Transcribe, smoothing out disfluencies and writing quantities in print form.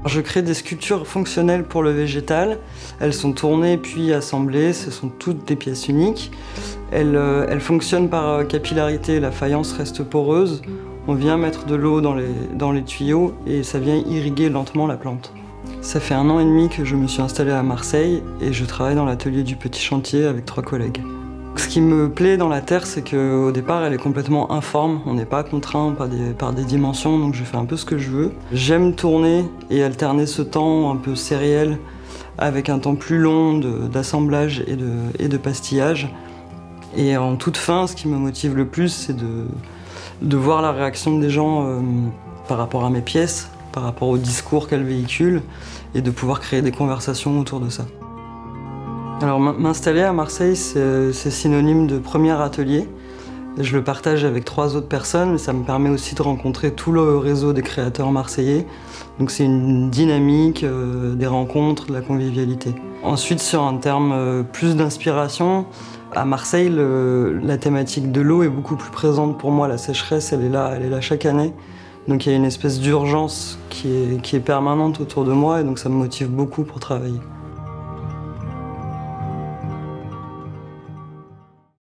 Je crée des sculptures fonctionnelles pour le végétal. Elles sont tournées puis assemblées, ce sont toutes des pièces uniques. Elles fonctionnent par capillarité, la faïence reste poreuse. On vient mettre de l'eau dans les tuyaux et ça vient irriguer lentement la plante. Ça fait 1 an et demi que je me suis installé à Marseille et je travaille dans l'atelier du Petit Chantier avec 3 collègues. Ce qui me plaît dans la terre, c'est qu'au départ, elle est complètement informe. On n'est pas contraint par des dimensions, donc je fais un peu ce que je veux. J'aime tourner et alterner ce temps un peu sériel avec un temps plus long d'assemblage et de pastillage. Et en toute fin, ce qui me motive le plus, c'est de voir la réaction des gens par rapport à mes pièces, par rapport au discours qu'elles véhiculent, et de pouvoir créer des conversations autour de ça. Alors m'installer à Marseille, c'est synonyme de premier atelier. Je le partage avec 3 autres personnes, mais ça me permet aussi de rencontrer tout le réseau des créateurs marseillais. Donc c'est une dynamique, des rencontres, de la convivialité. Ensuite, sur un terme plus d'inspiration, à Marseille, la thématique de l'eau est beaucoup plus présente pour moi. La sécheresse, elle est là chaque année. Donc il y a une espèce d'urgence qui est permanente autour de moi et donc ça me motive beaucoup pour travailler.